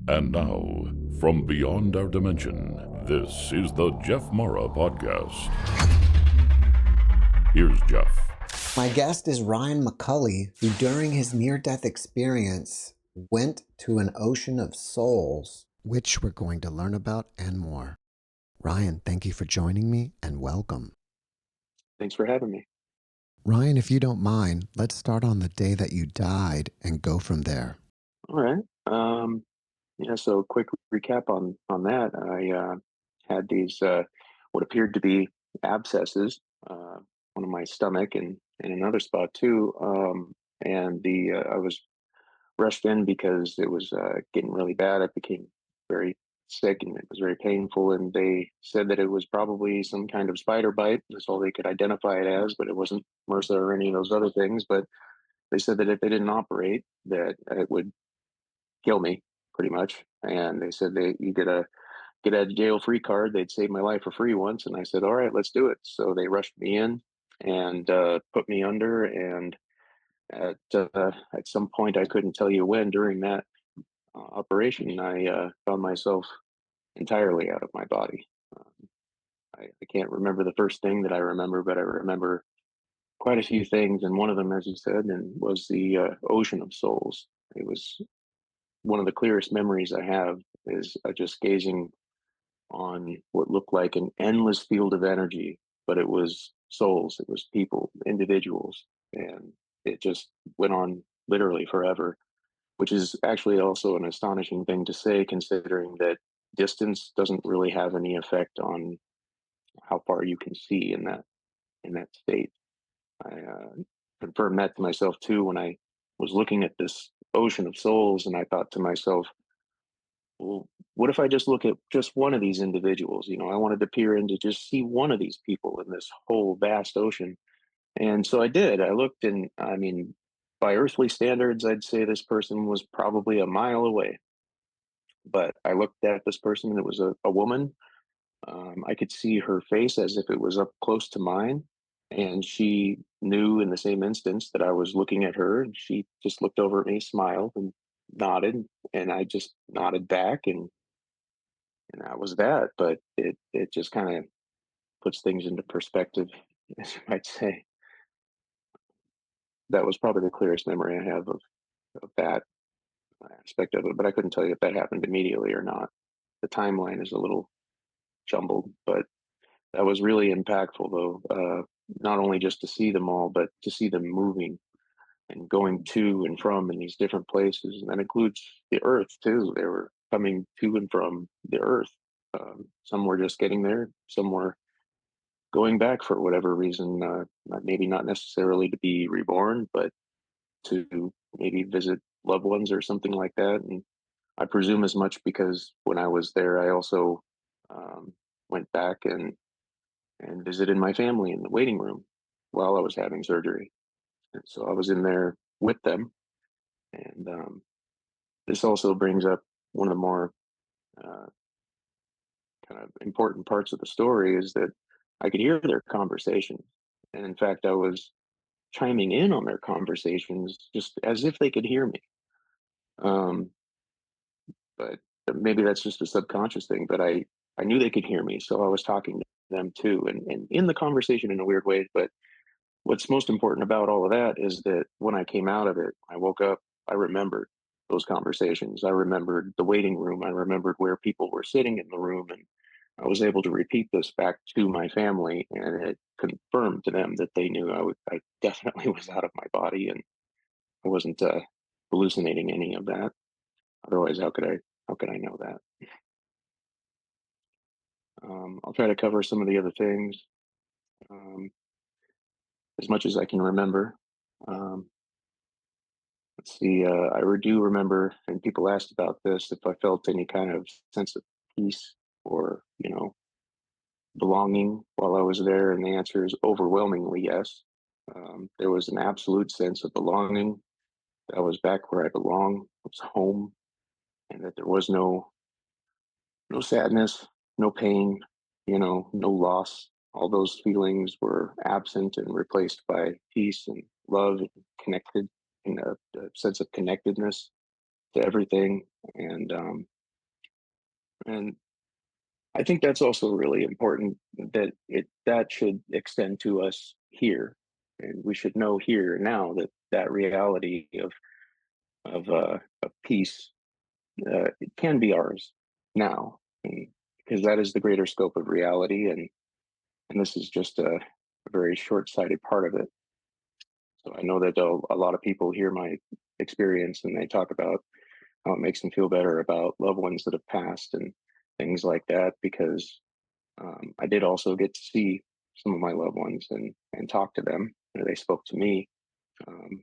And now, from beyond our dimension, this is the JeffMara podcast. Here's Jeff. My guest is Ryan McCully, who during his near-death experience went to an ocean of souls, which we're going to learn about and more. Ryan, thank you for joining me and welcome. Thanks for having me. Ryan, if you don't mind, let's start on the day that you died and go from there. All right. So quick recap on that. I had these what appeared to be abscesses, one of my stomach and another spot too. And the I was rushed in because it was getting really bad. I became very sick and it was very painful. And they said that it was probably some kind of spider bite. That's all they could identify it as, but it wasn't MRSA or any of those other things. But they said that if they didn't operate, that it would kill me pretty much. And they said you get a jail free card. They'd saved my life for free once. And I said, all right, let's do it. So they rushed me in and put me under. And at some point, I couldn't tell you when during that operation, I found myself entirely out of my body. I can't remember the first thing that I remember, but I remember quite a few things. And one of them, as you said, and was the ocean of souls. It was one of the clearest memories I have is just gazing on what looked like an endless field of energy, but it was souls, it was people, individuals, and it just went on literally forever, which is actually also an astonishing thing to say, considering that distance doesn't really have any effect on how far you can see in that state. I confirmed that to myself too when I was looking at this ocean of souls, and I thought to myself, well, what if I just look at just one of these individuals? I wanted to peer in to just see one of these people in this whole vast ocean. And so I did. I looked, and I mean, by earthly standards, I'd say this person was probably a mile away. But I looked at this person, and it was a woman. I could see her face as if it was up close to mine. And she knew in the same instance that I was looking at her. And she just looked over at me, smiled, and nodded. And I just nodded back. And that was that. But it just kind of puts things into perspective, as you might say. That was probably the clearest memory I have of that aspect of it. But I couldn't tell you if that happened immediately or not. The timeline is a little jumbled, but that was really impactful, though. Not only just to see them all, but to see them moving and going to and from in these different places. And that includes the earth, too. They were coming to and from the earth. Some were just getting there, some were going back for whatever reason, maybe not necessarily to be reborn, but to maybe visit loved ones or something like that. And I presume as much because when I was there, I also went back and visited my family in the waiting room while I was having surgery. And so I was in there with them. And this also brings up one of the more uh, kind of important parts of the story is that I could hear their conversations. And in fact, I was chiming in on their conversations just as if they could hear me. Um, but maybe that's just a subconscious thing, but I knew they could hear me. So I was talking to them too, and in the conversation in a weird way. But what's most important about all of that is that when I came out of it, I woke up, I remembered those conversations. I remembered the waiting room. I remembered where people were sitting in the room. And I was able to repeat this back to my family. And it confirmed to them that they knew I definitely was out of my body and I wasn't hallucinating any of that. Otherwise, how could I know that? I'll try to cover some of the other things um, as much as I can remember. Um, Let's see. Do remember, and people asked about this, if I felt any kind of sense of peace or, belonging while I was there. And the answer is overwhelmingly yes. There was an absolute sense of belonging. That I was back where I belong. It was home, and that there was no sadness, no pain, no loss. All those feelings were absent and replaced by peace and love and connected, and a sense of connectedness to everything. And And I think that's also really important that that should extend to us here. And we should know here now that that reality of peace, it can be ours now, and because that is the greater scope of reality, and this is just a very short-sighted part of it. So I know that a lot of people hear my experience and they talk about how it makes them feel better about loved ones that have passed and things like that, because I did also get to see some of my loved ones and talk to them. They spoke to me, um,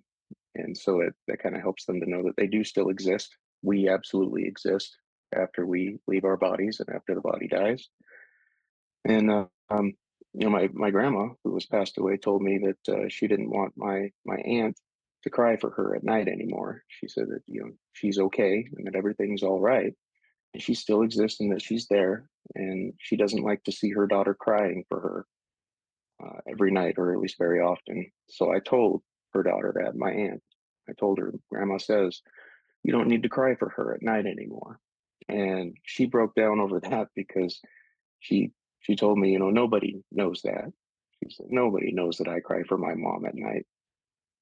and so that kind of helps them to know that they do still exist. We absolutely exist after we leave our bodies and after the body dies. And my grandma, who was passed away, told me that she didn't want my aunt to cry for her at night anymore. She said that she's okay and that everything's all right, and she still exists and that she's there, and she doesn't like to see her daughter crying for her every night, or at least very often. So I told her daughter that, my aunt. I told her, Grandma says you don't need to cry for her at night anymore, and she broke down over that because she she told me, nobody knows that. She said nobody knows that I cry for my mom at night,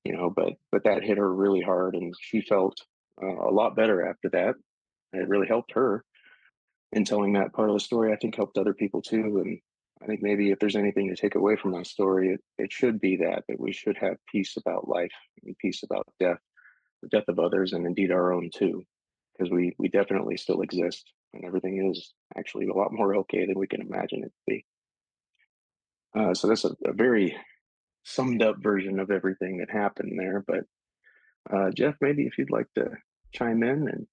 but that hit her really hard, and she felt a lot better after that. It really helped her, in telling that part of the story. I think helped other people too. And I think maybe if there's anything to take away from that story, it should be that we should have peace about life and peace about death, the death of others, and indeed our own too, because we definitely still exist, and everything is actually a lot more okay than we can imagine it to be. So that's a very summed up version of everything that happened there. But Jeff, maybe if you'd like to chime in and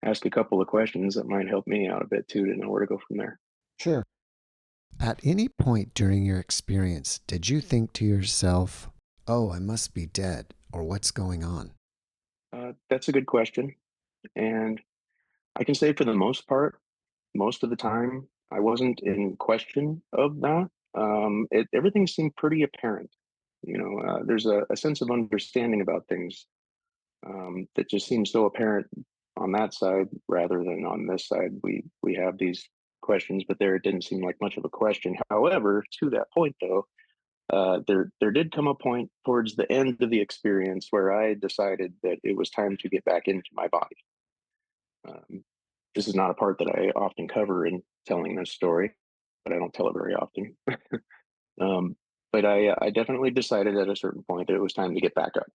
ask a couple of questions that might help me out a bit too, to know where to go from there. Sure. At any point during your experience, did you think to yourself, oh, I must be dead, or what's going on? That's a good question. And I can say for the most part, most of the time, I wasn't in question of that. Everything seemed pretty apparent. There's a sense of understanding about things that just seems so apparent on that side rather than on this side. We have these questions, but there it didn't seem like much of a question. However, to that point though, there did come a point towards the end of the experience where I decided that it was time to get back into my body. Um, this is not a part that I often cover in telling this story, but I don't tell it very often. um, but I definitely decided at a certain point that it was time to get back up.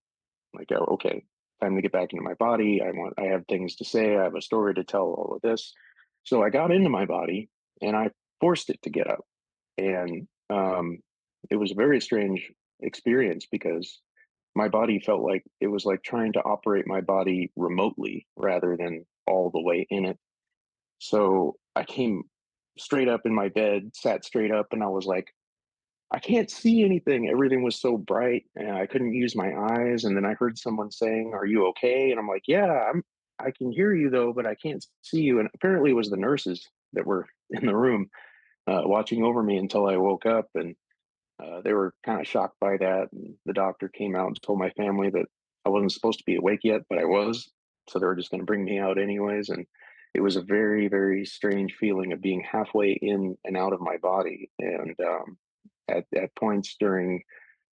Like, oh, okay, time to get back into my body. I have things to say. I have a story to tell. All of this. So I got into my body and I forced it to get up, and it was a very strange experience because my body felt like it was like trying to operate my body remotely rather than all the way in it. So I came straight up in my bed, sat straight up, and I was like, I can't see anything. Everything was so bright, and I couldn't use my eyes. And then I heard someone saying, "Are you okay?" And I'm like, "Yeah, I can hear you though, but I can't see you." And apparently, it was the nurses that were in the room watching over me until I woke up, and they were kind of shocked by that. And the doctor came out and told my family that I wasn't supposed to be awake yet, but I was. So they were just going to bring me out anyways. And it was a very, very strange feeling of being halfway in and out of my body. And at points during,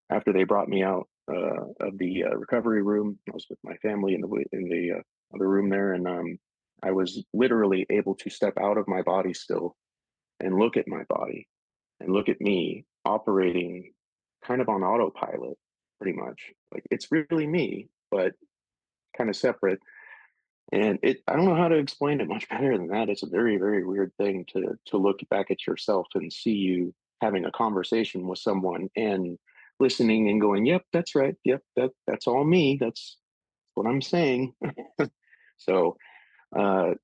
after they brought me out of the recovery room, I was with my family in the other room there, and I was literally able to step out of my body still and look at my body and look at me operating kind of on autopilot, pretty much. Like it's really me, but kind of separate. And I don't know how to explain it much better than that. It's a very, very weird thing to look back at yourself and see you having a conversation with someone and listening and going, "Yep, that's right. Yep, that's all me. That's what I'm saying." So uh,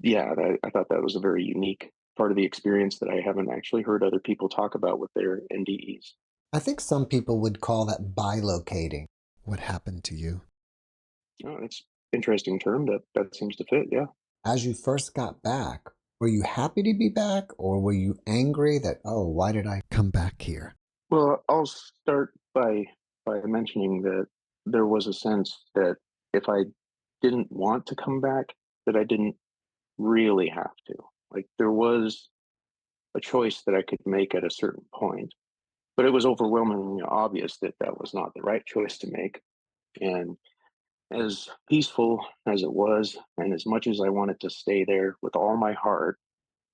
yeah, I thought that was a very unique part of the experience that I haven't actually heard other people talk about with their NDEs. I think some people would call that bilocating. What happened to you? Oh, it's interesting term that seems to fit. Yeah. As you first got back, were you happy to be back, or were you angry that, oh, why did I come back here? Well, I'll start by mentioning that there was a sense that if I didn't want to come back, that I didn't really have to. Like there was a choice that I could make at a certain point, but it was overwhelmingly obvious that that was not the right choice to make. And as peaceful as it was, and as much as I wanted to stay there with all my heart,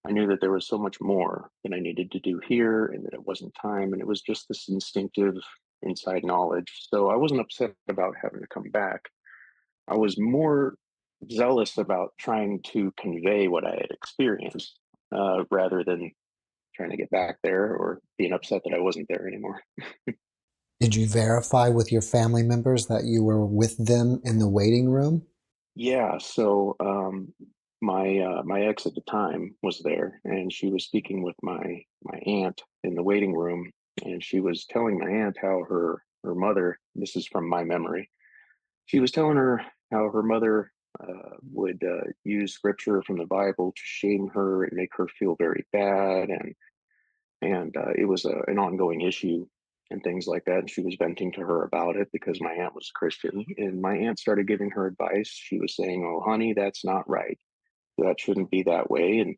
I knew that there was so much more that I needed to do here and that it wasn't time. And it was just this instinctive inside knowledge. So I wasn't upset about having to come back. I was more zealous about trying to convey what I had experienced rather than trying to get back there or being upset that I wasn't there anymore. Did you verify with your family members that you were with them in the waiting room? Yeah, so my ex at the time was there, and she was speaking with my aunt in the waiting room, and she was telling my aunt how her mother. This is from my memory. She was telling her how her mother would use scripture from the Bible to shame her and make her feel very bad, and it was an ongoing issue and things like that. And she was venting to her about it because my aunt was Christian, and my aunt started giving her advice. She was saying, "Oh, honey, that's not right. That shouldn't be that way." And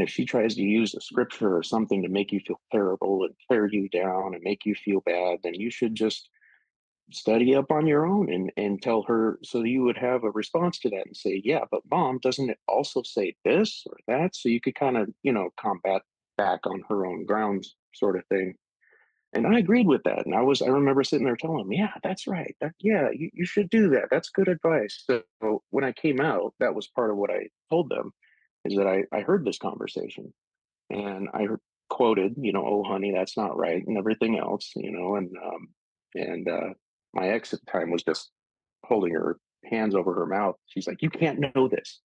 if she tries to use a scripture or something to make you feel terrible and tear you down and make you feel bad, then you should just study up on your own and tell her so that you would have a response to that and say, "Yeah, but mom, doesn't it also say this or that?" So you could kind of, combat back on her own grounds, sort of thing. And I agreed with that. And I remember sitting there telling him, "Yeah, that's right. Yeah, you should do that. That's good advice." So when I came out, that was part of what I told them is that I heard this conversation and quoted, "Oh, honey, that's not right," and everything else, and my ex at the time was just holding her hands over her mouth. She's like, "You can't know this.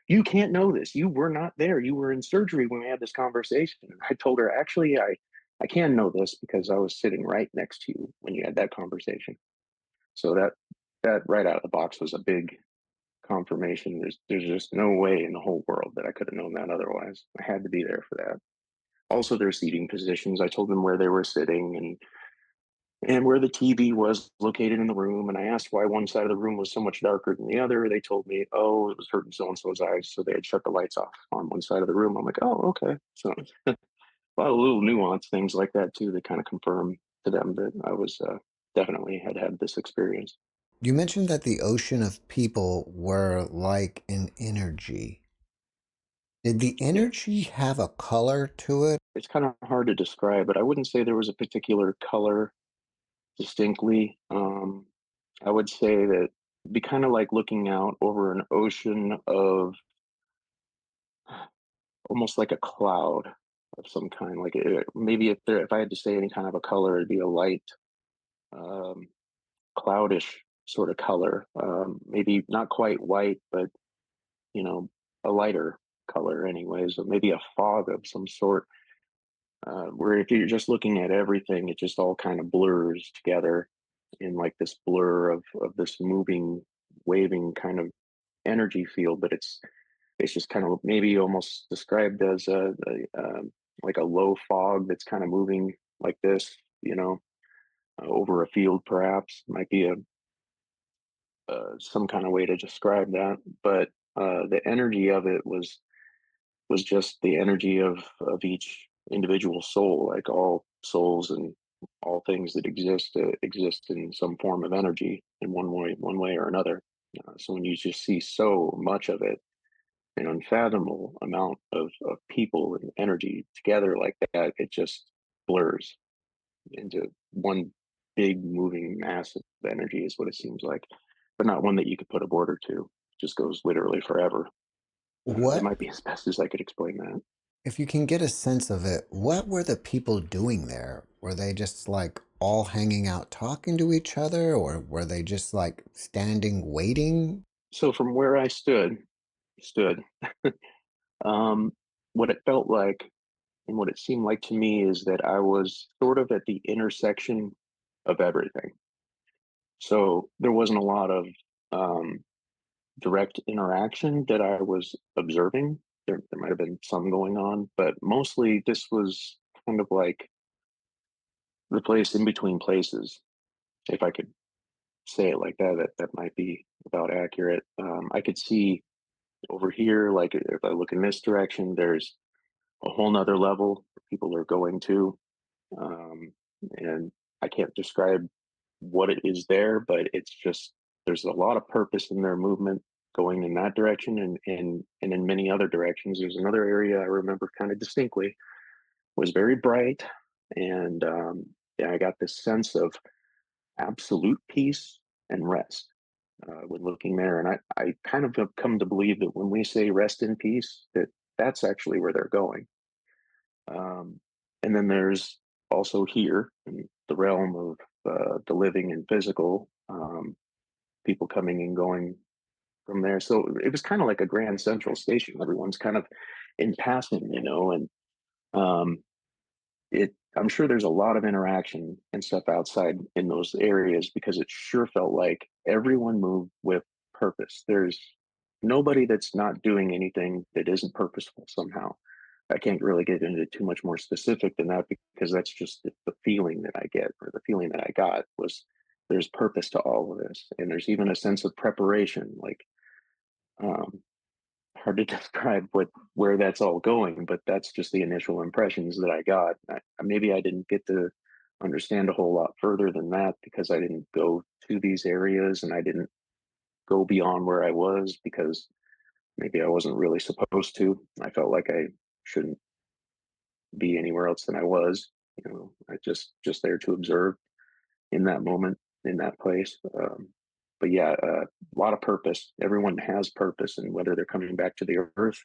You can't know this. You were not there. You were in surgery when we had this conversation." And I told her, "Actually, I can know this because I was sitting right next to you when you had that conversation." So that right out of the box was a big confirmation. There's just no way in the whole world that I could have known that otherwise. I had to be there for that. Also, their seating positions. I told them where they were sitting and where the TV was located in the room. And I asked why one side of the room was so much darker than the other. They told me, "Oh, it was hurting so and so's eyes, so they had shut the lights off on one side of the room." I'm like, "Oh, okay." So a lot of little nuance things like that too that kind of confirm to them that I was definitely had this experience. You mentioned that the ocean of people were like an energy. Did the Yeah, energy have a color to it? it's kind of hard to describe, but I wouldn't say there was a particular color distinctly. I would say that it'd be kind of like looking out over an ocean of almost like a cloud of some kind. Like maybe if I had to say any kind of a color, it'd be a light, um, cloudish sort of color. Maybe not quite white, but you know, a lighter color, anyways. Or maybe a fog of some sort. Where if you're just looking at everything, it just all kind of blurs together in like this blur of this moving, waving kind of energy field. But it's just kind of maybe almost described as like a low fog that's kind of moving like this, over a field. Perhaps might be a some kind of way to describe that. But the energy of it was just the energy of each individual soul. Like all souls and all things that exist in some form of energy in one way or another. So when you just see so much of it, an unfathomable amount of people and energy together like that, it just blurs into one big moving mass of energy is what it seems like, but not one that you could put a border to. It just goes literally forever. That What, might be as best as I could explain that. if you can get a sense of it, what were the people doing there? Were they just like all hanging out talking to each other, or were they just like standing waiting? So from where I stood, um, what it felt like and what it seemed like to me is that I was sort of at the intersection of everything. So there wasn't a lot of um, direct interaction that I was observing. There might have been some going on, but mostly this was kind of like the place in between places. If I could say it like that, that might be about accurate. I could see over here, like if I look in this direction, there's a whole nother level people are going to. Um, and I can't describe what it is there, but it's just there's a lot of purpose in their movement going in that direction and in many other directions. There's another area I remember kind of distinctly was very bright, and yeah, I got this sense of absolute peace and rest when looking there. And I kind of have come to believe that when we say rest in peace, that that's actually where they're going. Um, and then there's also here in the realm of the living and physical, people coming and going from there. So it was kind of like a grand central station. Everyone's kind of in passing, and um, I'm sure there's a lot of interaction and stuff outside in those areas because it sure felt like everyone moved with purpose. There's nobody that's not doing anything that isn't purposeful somehow. I can't really get into too much more specific than that because that's just the feeling that I get, or the feeling that I got was there's purpose to all of this. And there's even a sense of preparation, like um, hard to describe where that's all going, but that's just the initial impressions that I got. Maybe I didn't get to understand a whole lot further than that because I didn't go to these areas and I didn't go beyond where I was because maybe I wasn't really supposed to. I felt like I shouldn't be anywhere else than I was. I just there to observe in that moment, in that place. But yeah, a lot of purpose. Everyone has purpose, and whether they're coming back to the earth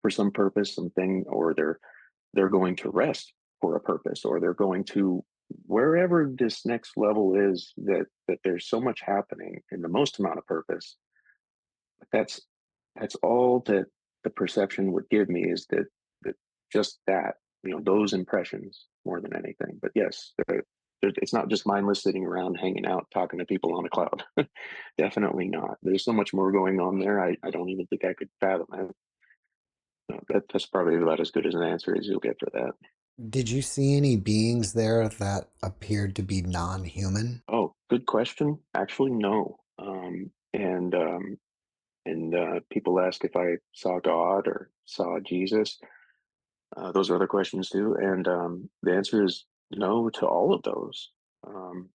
for some purpose, something, or they're going to rest for a purpose, or they're going to wherever this next level is. That there's so much happening and the most amount of purpose. But that's all that the perception would give me is that just that those impressions more than anything. But yes, it's not just mindless sitting around hanging out talking to people on a cloud. Definitely not. There's so much more going on there. I don't even think I could fathom that. That's probably about as good as an answer as you'll get for that. Did you see any beings there that appeared to be non-human? Oh, good question. Actually, no. And people ask if I saw God or saw Jesus. Those are other questions too, and the answer is no to all of those. Um,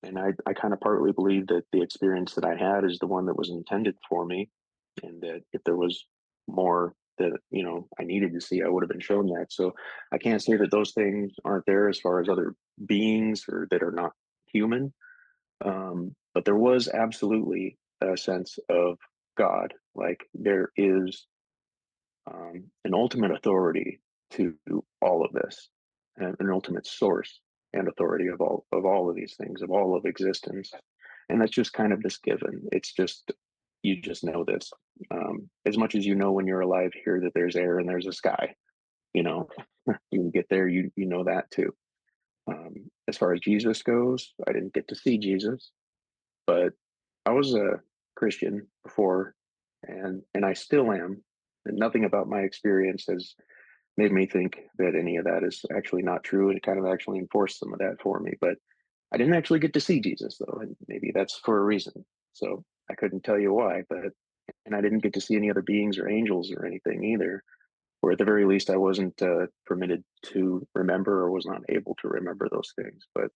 and I kind of partly believe that the experience that I had is the one that was intended for me, and that if there was more that I needed to see, I would have been shown that. So I can't say that those things aren't there as far as other beings or that are not human. But there was absolutely a sense of God, like there is an ultimate authority to all of this, and an ultimate source and authority of all of these things, of all of existence. And that's just kind of this given. It's just you just know this. As much as when you're alive here that there's air and there's a sky. You know, you get there, you know that too. As far as Jesus goes, I didn't get to see Jesus, but I was a Christian before, and I still am. And nothing about my experience has made me think that any of that is actually not true, and it kind of actually enforced some of that for me. But I didn't actually get to see Jesus though, and maybe that's for a reason. So I couldn't tell you why, but and I didn't get to see any other beings or angels or anything either. Or at the very least, I wasn't permitted to remember or was not able to remember those things. But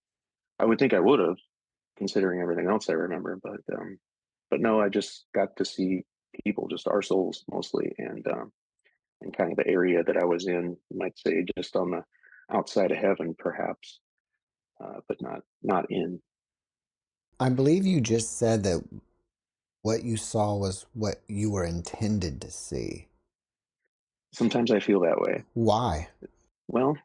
I would think I would have, considering everything else I remember. But no, I just got to see people, just our souls mostly, and kind of the area that I was in, you might say, just on the outside of heaven, perhaps, but not in. I believe you just said that what you saw was what you were intended to see. Sometimes I feel that way. Why? Well,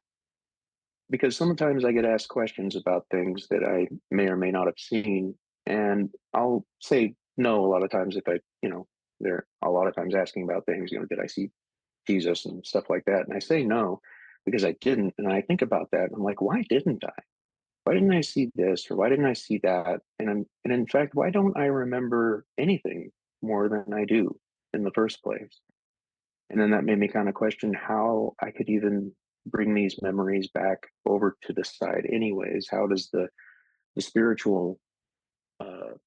because sometimes I get asked questions about things that I may or may not have seen, and I'll say no a lot of times if they're a lot of times asking about things, did I see Jesus and stuff like that? And I say no because I didn't. And I think about that. And I'm like, why didn't I? Why didn't I see this or why didn't I see that? And in fact, why don't I remember anything more than I do in the first place? And then that made me kind of question how I could even bring these memories back over to the side anyways. How does the spiritual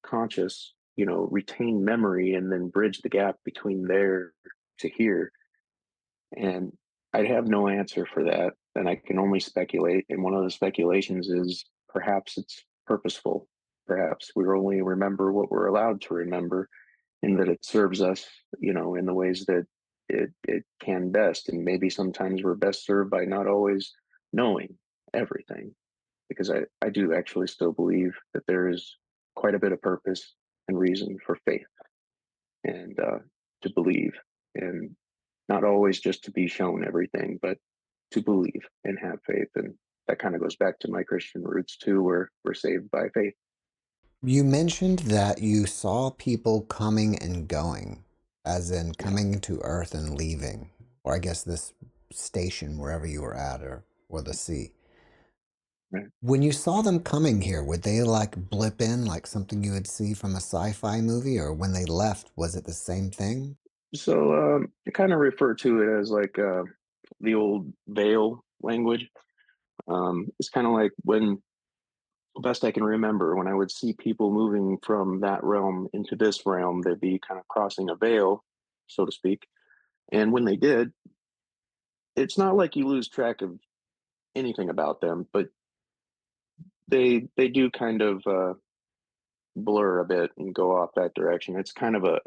conscious retain memory and then bridge the gap between there to here. And I have no answer for that. And I can only speculate. And one of the speculations is perhaps it's purposeful. Perhaps we only remember what we're allowed to remember, and that it serves us, in the ways that it can best. And maybe sometimes we're best served by not always knowing everything, because I do actually still believe that there is quite a bit of purpose and reason for faith, and to believe, and not always just to be shown everything, but to believe and have faith. And that kind of goes back to my Christian roots too, where we're saved by faith. You mentioned that you saw people coming and going, as in Yeah. coming to Earth and leaving, or I guess this station wherever you were at, or the sea. Right. When you saw them coming here, would they like blip in like something you would see from a sci-fi movie, or when they left, was it the same thing? So I kind of refer to it as like the old veil language. It's kind of like when, best I can remember, when I would see people moving from that realm into this realm, they'd be kind of crossing a veil, so to speak. And when they did, it's not like you lose track of anything about them, but they do kind of blur a bit and go off that direction. It's kind of a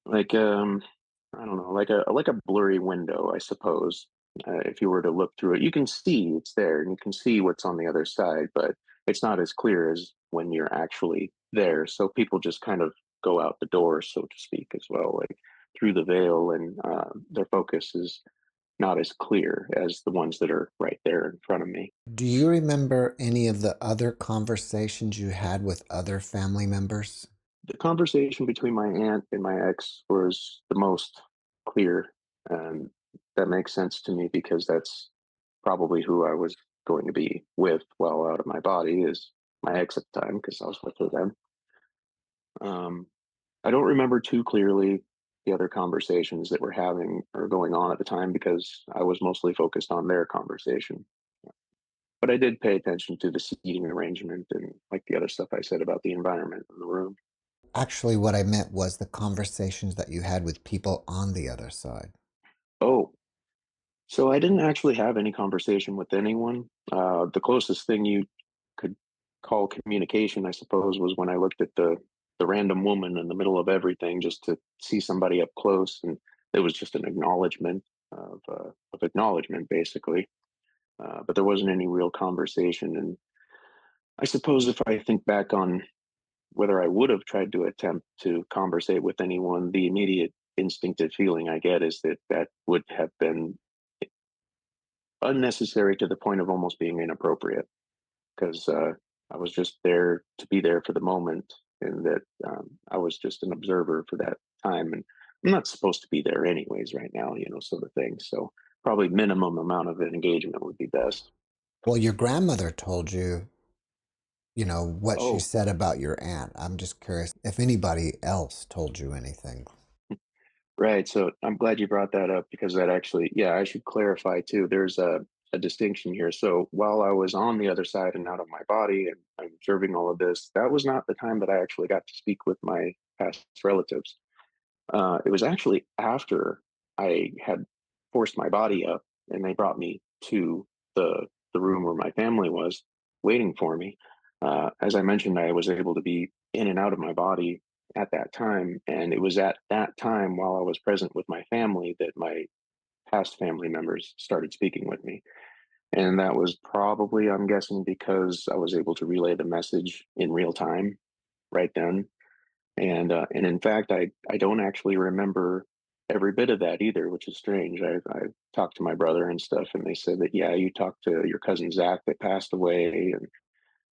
like I don't know, like a blurry window, I suppose. If you were to look through it, you can see it's there and you can see what's on the other side, but it's not as clear as when you're actually there. So people just kind of go out the door, so to speak, as well, like through the veil, and their focus is not as clear as the ones that are right there in front of me. Do you remember any of the other conversations you had with other family members? The conversation between my aunt and my ex was the most clear, and that makes sense to me because that's probably who I was going to be with while out of my body, is my ex at the time, because I was with her then. Um, I don't remember too clearly the other conversations that were having or going on at the time because I was mostly focused on their conversation. But I did pay attention to the seating arrangement and like the other stuff I said about the environment in the room. Actually, what I meant was the conversations that you had with people on the other side. Oh, so I didn't actually have any conversation with anyone. The closest thing you could call communication, I suppose, was when I looked at the random woman in the middle of everything just to see somebody up close, and it was just an acknowledgement of acknowledgement, basically. But there wasn't any real conversation. And I suppose if I think back on whether I would have tried to attempt to conversate with anyone, the immediate instinctive feeling I get is that that would have been unnecessary to the point of almost being inappropriate, because I was just there to be there for the moment, and that I was just an observer for that time, and I'm not supposed to be there anyways right now, sort of thing. So probably minimum amount of engagement would be best. Well, your grandmother told you, what she Oh, said about your aunt. I'm just curious if anybody else told you anything. right. So I'm glad you brought that up, because that actually, yeah, I should clarify too. There's a distinction here. So while I was on the other side and out of my body and I'm observing all of this, that was not the time that I actually got to speak with my past relatives. It was actually after I had forced my body up and they brought me to the room where my family was waiting for me. As I mentioned, I was able to be in and out of my body at that time, and it was at that time while I was present with my family that my past family members started speaking with me. And that was probably, I'm guessing, because I was able to relay the message in real time right then. And in fact, I don't actually remember every bit of that either, which is strange. I talked to my brother and stuff, and they said that, yeah, you talked to your cousin Zach that passed away, and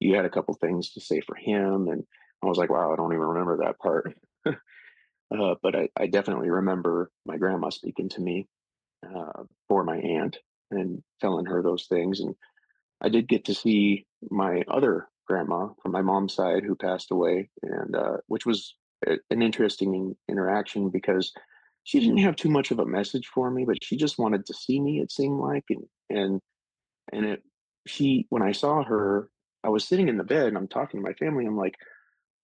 you had a couple things to say for him. And I was like, wow, I don't even remember that part. But I definitely remember my grandma speaking to me for my aunt and telling her those things. And I did get to see my other grandma from my mom's side who passed away, and which was an interesting interaction, because she didn't have too much of a message for me, but she just wanted to see me. It seemed like, and it she when I saw her, I was sitting in the bed and I'm talking to my family. I'm like,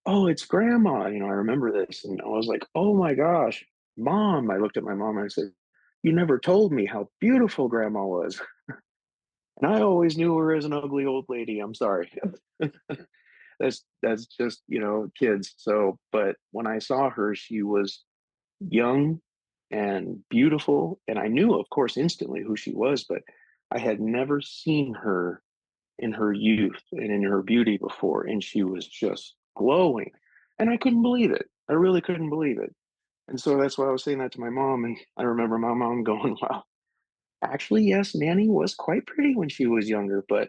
"Oh, it's grandma." I remember this, and I was like, "Oh my gosh, mom." I looked at my mom and I said, "You never told me how beautiful grandma was." And I always knew her as an ugly old lady. I'm sorry. That's just, kids. So, but when I saw her, she was young and beautiful, and I knew, of course, instantly who she was, but I had never seen her in her youth and in her beauty before, and she was just glowing. And I couldn't believe it. I really couldn't believe it. And so that's why I was saying that to my mom. And I remember my mom going, "Wow, actually, yes, Nanny was quite pretty when she was younger, but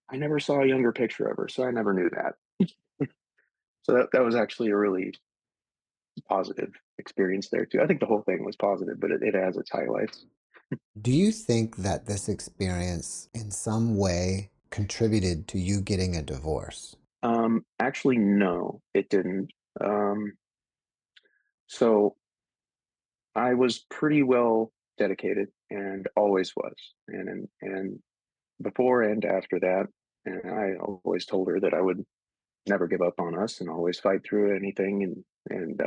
I never saw a younger picture of her, so I never knew that." So that was actually a really positive experience there too. I think the whole thing was positive, but it has its highlights. Do you think that this experience in some way contributed to you getting a divorce? Actually, no, it didn't. Um, so I was pretty well dedicated and always was, and before and after that, and I always told her that I would never give up on us and always fight through anything. And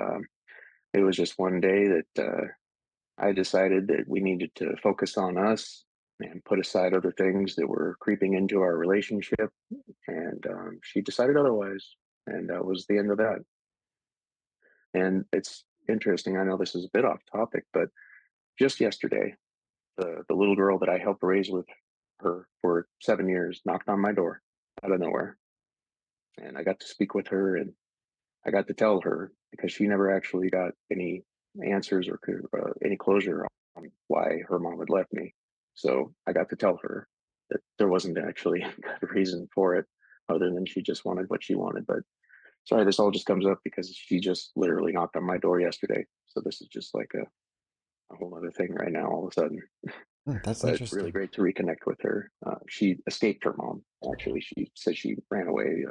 it was just one day that I decided that we needed to focus on us and put aside other things that were creeping into our relationship. And she decided otherwise, and that was the end of that. And it's interesting. I know this is a bit off topic, but just yesterday, the little girl that I helped raise with her for 7 years knocked on my door out of nowhere, and I got to speak with her, and I got to tell her because she never actually got any answers or any closure on why her mom had left me. So I got to tell her that there wasn't actually a good reason for it other than she just wanted what she wanted. But sorry, this all just comes up because she just literally knocked on my door yesterday. So this is just like a whole other thing right now all of a sudden. Hmm, that's But really interesting. great to reconnect with her. She escaped her mom. Actually, she said she ran away.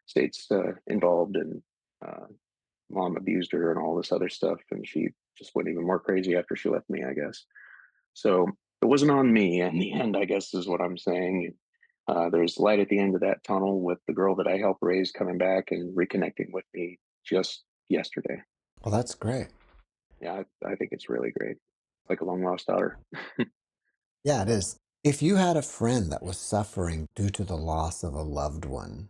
States involved, and uh, mom abused her and all this other stuff, and she just went even more crazy after she left me, I guess. So it wasn't on me in the end, I guess, is what I'm saying. There's light at the end of that tunnel with the girl that I helped raise coming back and reconnecting with me just yesterday. Well, that's great. Yeah, I think it's really great. Like a long lost daughter. Yeah, it is. If you had a friend that was suffering due to the loss of a loved one,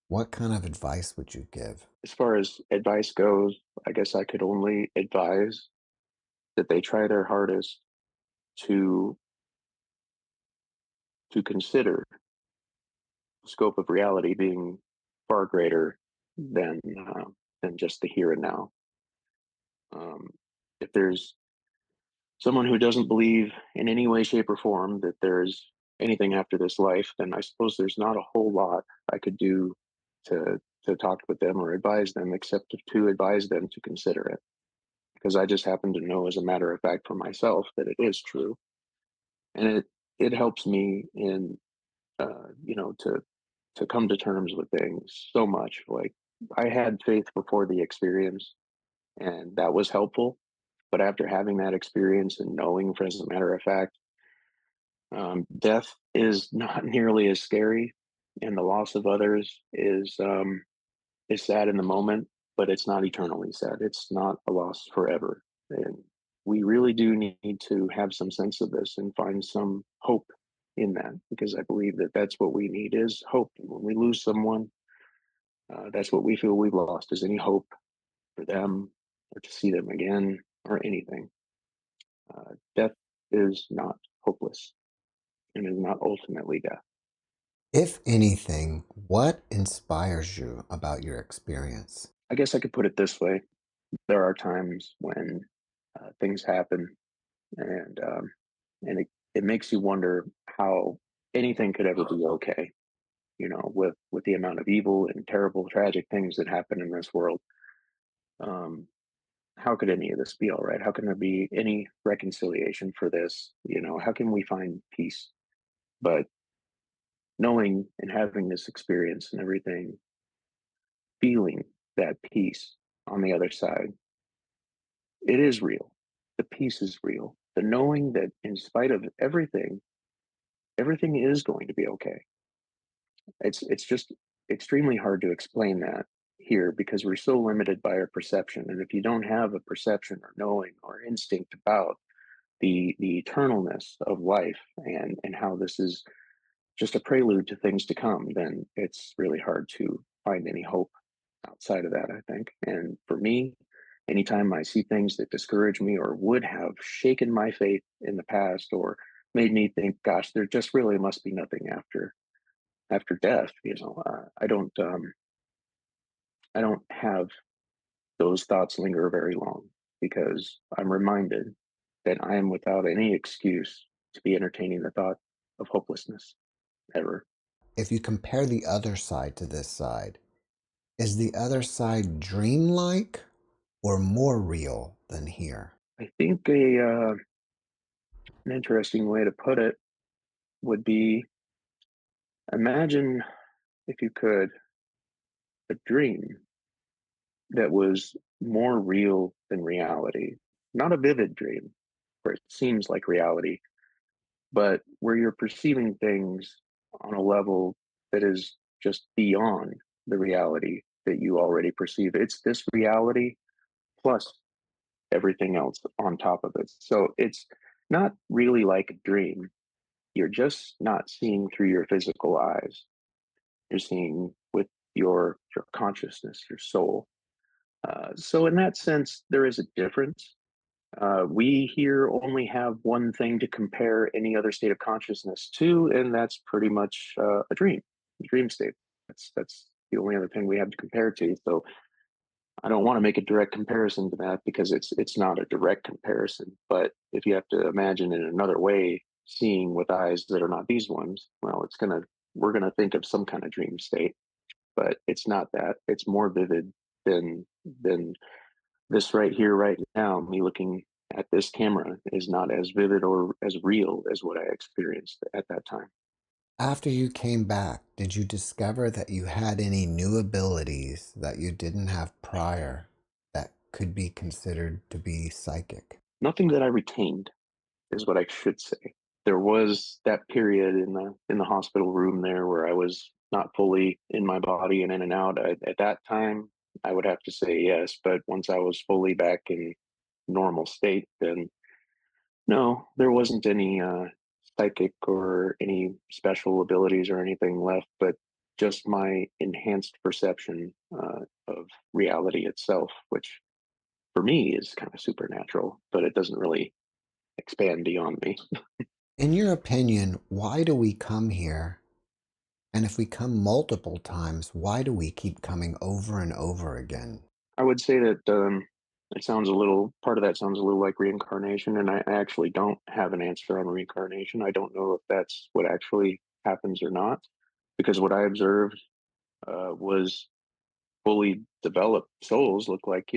what kind of advice would you give? As far as advice goes, I guess I could only advise that they try their hardest to consider the scope of reality being far greater than uh, than just the here and now. Um, if there's someone who doesn't believe in any way, shape, or form that there's anything after this life, then I suppose there's not a whole lot I could do to talk with them or advise them, except to advise them to consider it. Because I just happen to know, as a matter of fact, for myself, that it is true, and it helps me in to come to terms with things so much. Like I had faith before the experience, and that was helpful. But after having that experience and knowing, for as a matter of fact, death is not nearly as scary, and the loss of others is sad in the moment, but it's not eternally sad. It's not a loss forever, and we really do need to have some sense of this and find some hope in that, because I believe that that's what we need is hope. When we lose someone, that's what we feel we've lost, is any hope for them or to see them again or anything. Death is not hopeless and is not ultimately death. If anything, what inspires you about your experience? I guess I could put it this way: there are times when things happen, and it makes you wonder how anything could ever be okay. With the amount of evil and terrible, tragic things that happen in this world, um, how could any of this be all right? How can there be any reconciliation for this? How can we find peace? But knowing and having this experience and everything, feeling that peace on the other side, it is real. The peace is real. The knowing that in spite of everything, everything is going to be okay. It's just extremely hard to explain that here because we're so limited by our perception. And if you don't have a perception or knowing or instinct about the eternalness of life and how this is just a prelude to things to come, then it's really hard to find any hope outside of that, I think. And for me, anytime I see things that discourage me or would have shaken my faith in the past or made me think, gosh, there just really must be nothing after death. I don't have those thoughts linger very long because I'm reminded that I am without any excuse to be entertaining the thought of hopelessness ever. If you compare the other side to this side, is the other side dreamlike or more real than here? I think an interesting way to put it would be imagine, if you could, a dream that was more real than reality. Not a vivid dream where it seems like reality, but where you're perceiving things on a level that is just beyond the reality that you already perceive. It's this reality plus everything else on top of it. So it's not really like a dream. You're just not seeing through your physical eyes. You're seeing with your consciousness, your soul. So in that sense, there is a difference. We here only have one thing to compare any other state of consciousness to, and that's pretty much a dream state. That's the only other thing we have to compare to. So I don't want to make a direct comparison to that because it's not a direct comparison. But if you have to imagine in another way, seeing with eyes that are not these ones, well, we're gonna think of some kind of dream state, but it's not that. It's more vivid than this right here, right now. Me looking at this camera is not as vivid or as real as what I experienced at that time. After you came back, did you discover that you had any new abilities that you didn't have prior that could be considered to be psychic? Nothing that I retained is what I should say. There was that period in the hospital room there where I was not fully in my body and in and out. At that time, I would have to say yes, but once I was fully back in normal state, then no, there wasn't any psychic or any special abilities or anything left, but just my enhanced perception of reality itself, which for me is kind of supernatural, but it doesn't really expand beyond me. In your opinion, why do we come here? And if we come multiple times, why do we keep coming over and over again? I would say that it sounds a little, part of that sounds a little like reincarnation, and I actually don't have an answer on reincarnation. I don't know if that's what actually happens or not, because what I observed was fully developed souls look like,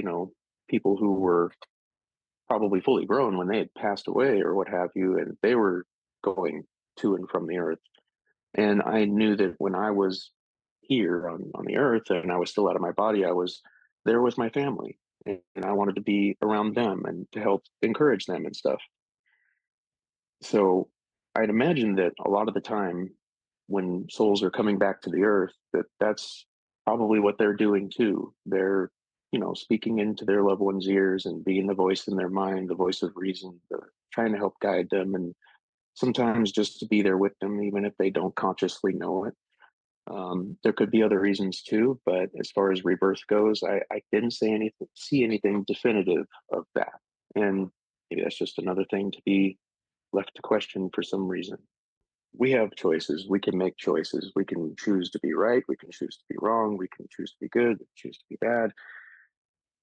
people who were probably fully grown when they had passed away or what have you, and they were going to and from the earth. And I knew that when I was here on the earth and I was still out of my body, I was there with my family. And I wanted to be around them and to help encourage them and stuff. So I'd imagine that a lot of the time when souls are coming back to the earth, that's probably what they're doing too. They're, speaking into their loved ones' ears and being the voice in their mind, the voice of reason, trying to help guide them and sometimes just to be there with them, even if they don't consciously know it. There could be other reasons too, but as far as rebirth goes, I didn't see anything definitive of that. And maybe that's just another thing to be left to question for some reason. We have choices. We can make choices. We can choose to be right. We can choose to be wrong. We can choose to be good. We can choose to be bad.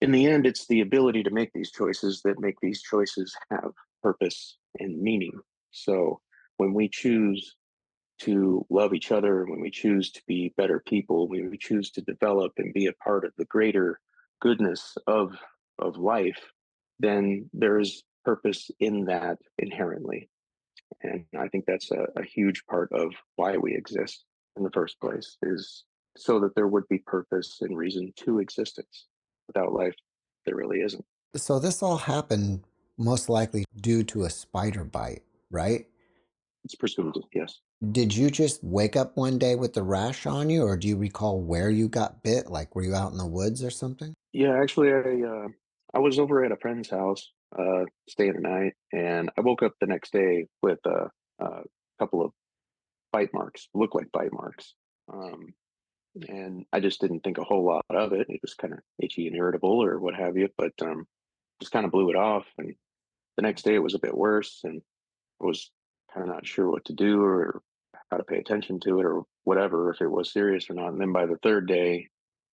In the end, it's the ability to make these choices that make these choices have purpose and meaning. So when we choose to love each other, when we choose to be better people, when we choose to develop and be a part of the greater goodness of life, then there's purpose in that inherently. And I think that's a huge part of why we exist in the first place is so that there would be purpose and reason to existence. Without life, there really isn't. So this all happened most likely due to a spider bite, right? It's presumed, yes. Did you just wake up one day with the rash on you, or do you recall where you got bit? Like, were you out in the woods or something? Yeah, actually, I was over at a friend's house, staying the night, and I woke up the next day with a couple of bite marks, look like bite marks. Um, and I just didn't think a whole lot of it. It was kind of itchy and irritable or what have you, but just kind of blew it off. And the next day it was a bit worse, and I was kind of not sure what to do or how to pay attention to it or whatever, if it was serious or not. And then by the third day,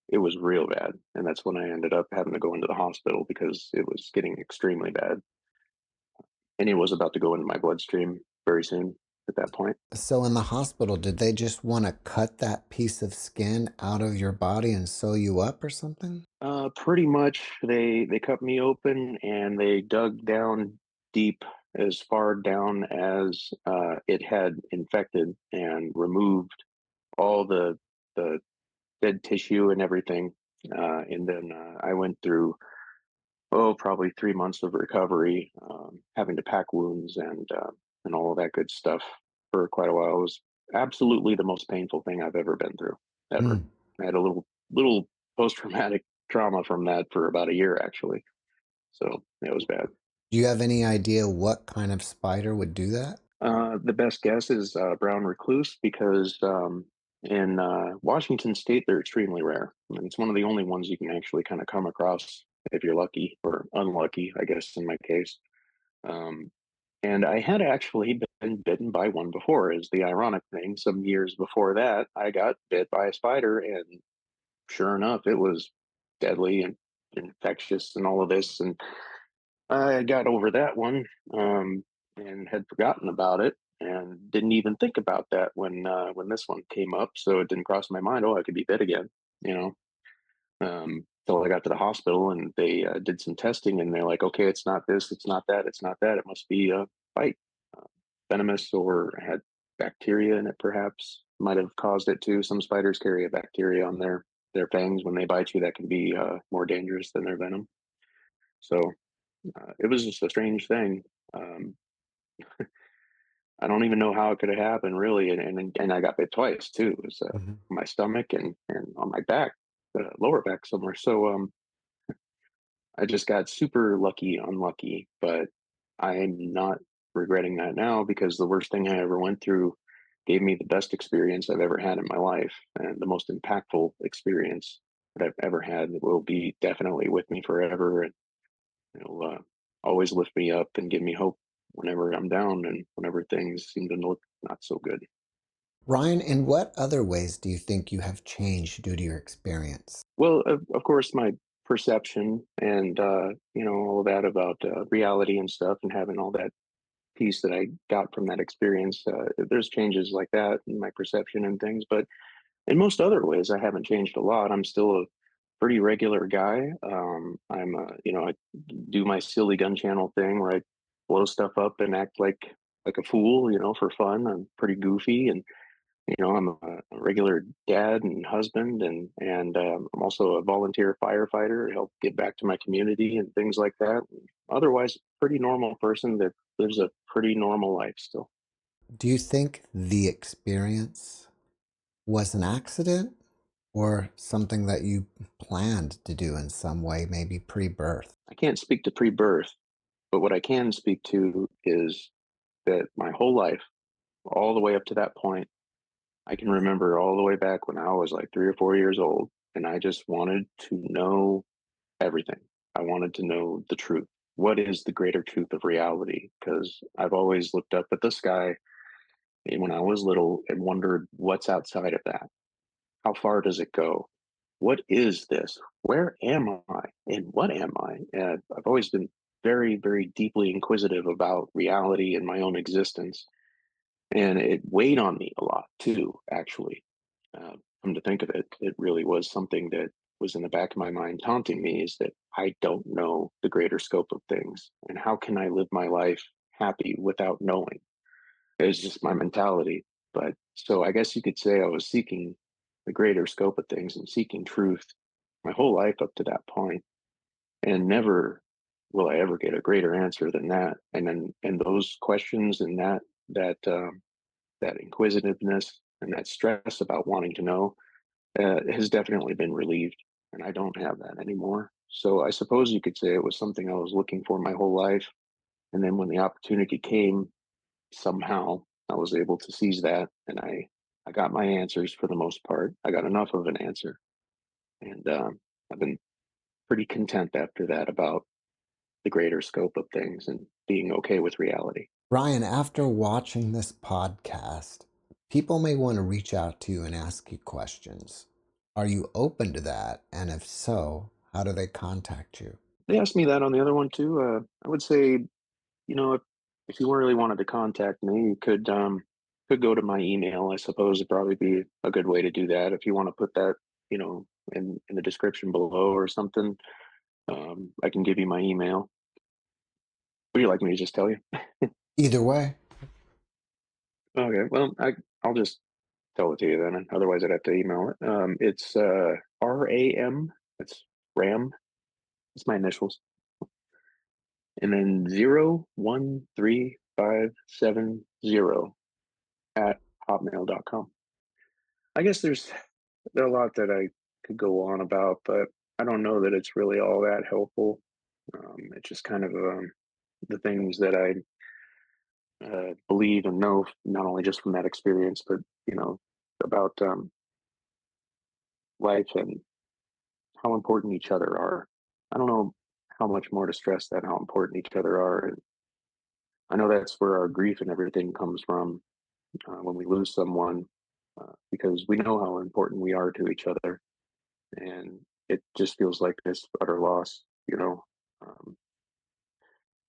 it was real bad. And that's when I ended up having to go into the hospital because it was getting extremely bad. And it was about to go into my bloodstream very soon at that point. So in the hospital, did they just want to cut that piece of skin out of your body and sew you up or something? Pretty much, they cut me open and they dug down deep, as far down as it had infected, and removed all the dead tissue and everything. And then I went through, probably 3 months of recovery, having to pack wounds and all of that good stuff for quite a while. It was absolutely the most painful thing I've ever been through, ever. Mm. I had a little post traumatic trauma from that for about a year, actually. So it was bad. Do you have any idea what kind of spider would do that? The best guess is brown recluse, because in Washington State they're extremely rare. I mean, it's one of the only ones you can actually kind of come across if you're lucky or unlucky, I guess in my case. Um, and I had actually been bitten by one before. Is the ironic thing. Some years before that, I got bit by a spider, and sure enough, it was deadly and infectious and all of this. And I got over that one, and had forgotten about it, and didn't even think about that when this one came up. So it didn't cross my mind. Oh, I could be bit again. You know. Till I got to the hospital and they did some testing, and they're like, okay, it's not this, it's not that, it's not that. It must be a bite, uh, venomous, or had bacteria in it. Perhaps might have caused it too. Some spiders carry a bacteria on their fangs when they bite you that can be more dangerous than their venom. So it was just a strange thing. Um, I don't even know how it could have happened, really. And I got bit twice too. It was Mhm. on my stomach and on my back, lower back somewhere. So I just got super lucky, unlucky, but I'm not regretting that now, because the worst thing I ever went through gave me the best experience I've ever had in my life, and the most impactful experience that I've ever had, that will be definitely with me forever. And it'll always lift me up and give me hope whenever I'm down and whenever things seem to look not so good. Ryan, in what other ways do you think you have changed due to your experience? Well, of course, my perception and all of that about reality and stuff, and having all that piece that I got from that experience. There's changes like that in my perception and things, but in most other ways, I haven't changed a lot. I'm still a pretty regular guy. I do my silly gun channel thing where I blow stuff up and act like a fool, for fun. I'm pretty goofy, and I'm a regular dad and husband, and I'm also a volunteer firefighter to help get back to my community and things like that. Otherwise, pretty normal person that lives a pretty normal life still. Do you think the experience was an accident or something that you planned to do in some way, maybe pre birth? I can't speak to pre-birth, but what I can speak to is that my whole life, all the way up to that point, I can remember all the way back when I was like 3 or 4 years old, and I just wanted to know everything. I wanted to know the truth. What is the greater truth of reality? Because I've always looked up at the sky when I was little and wondered what's outside of that. How far does it go? What is this? Where am I? And what am I? And I've always been very, very deeply inquisitive about reality and my own existence. And it weighed on me a lot too, actually. Come to think of it, it really was something that was in the back of my mind taunting me, is that I don't know the greater scope of things. And how can I live my life happy without knowing? It was just my mentality. But so I guess you could say I was seeking the greater scope of things and seeking truth my whole life up to that point, and never will I ever get a greater answer than that. And those questions and that that inquisitiveness and that stress about wanting to know has definitely been relieved, and I don't have that anymore. So I suppose you could say it was something I was looking for my whole life, and then when the opportunity came, somehow I was able to seize that, and I got my answers for the most part. I got enough of an answer, and I've been pretty content after that about the greater scope of things and being okay with reality. Ryan, after watching this podcast, people may want to reach out to you and ask you questions. Are you open to that? And if so, how do they contact you? They asked me that on the other one too. I would say, if you really wanted to contact me, you could go to my email. I suppose it'd probably be a good way to do that. If you want to put that, in the description below or something, I can give you my email. Would you like me to just tell you? Either way. Okay, well, I'll just tell it to you then. Otherwise, I'd have to email it. It's RAM. That's RAM. It's my initials, and then 013570 at hotmail.com. I guess there's a lot that I could go on about, but I don't know that it's really all that helpful. It's just kind of the things that I believe and know, not only just from that experience, but about life and how important each other are. I don't know how much more to stress that, how important each other are. And I know that's where our grief and everything comes from when we lose someone, because we know how important we are to each other. And it just feels like this utter loss. Um,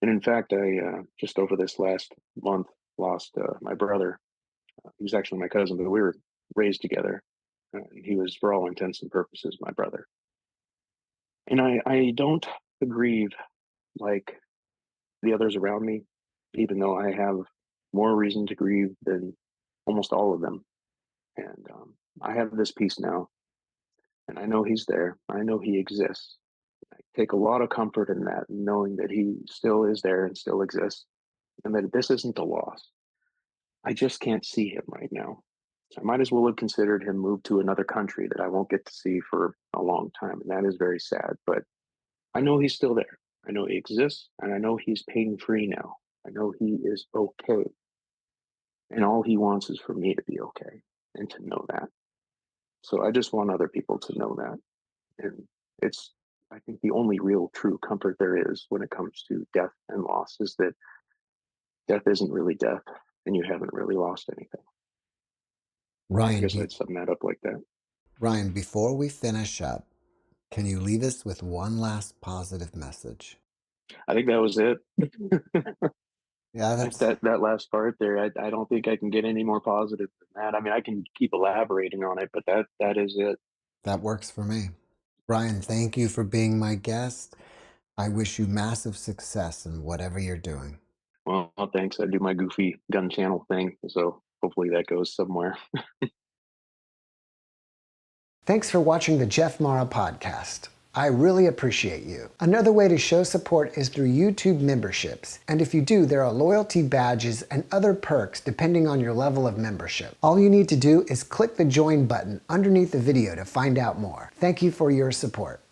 and in fact, I just over this last month lost my brother. He was actually my cousin, but we were raised together. He was, for all intents and purposes, my brother. And I don't grieve like the others around me, even though I have more reason to grieve than almost all of them. And I have this peace now, and I know he's there. I know he exists. I take a lot of comfort in that, knowing that he still is there and still exists, and that this isn't a loss. I just can't see him right now. I might as well have considered him moved to another country that I won't get to see for a long time, and that is very sad. But I know he's still there. I know he exists, and I know he's pain free now. I know he is okay, and all he wants is for me to be okay and to know that. So I just want other people to know that, and it's I think the only real true comfort there is when it comes to death and loss is that death isn't really death, and you haven't really lost anything. I Ryan, guess I'd sum that up like that. Ryan, before we finish up, can you leave us with one last positive message? I think that was it. Yeah, that's That last part there, I don't think I can get any more positive than that. I mean, I can keep elaborating on it, but that is it. that works for me. Ryan, thank you for being my guest. I wish you massive success in whatever you're doing. Well, thanks. I do my goofy gun channel thing, so hopefully that goes somewhere. Thanks for watching the JeffMara podcast. I really appreciate you. Another way to show support is through YouTube memberships. And if you do, there are loyalty badges and other perks depending on your level of membership. All you need to do is click the join button underneath the video to find out more. Thank you for your support.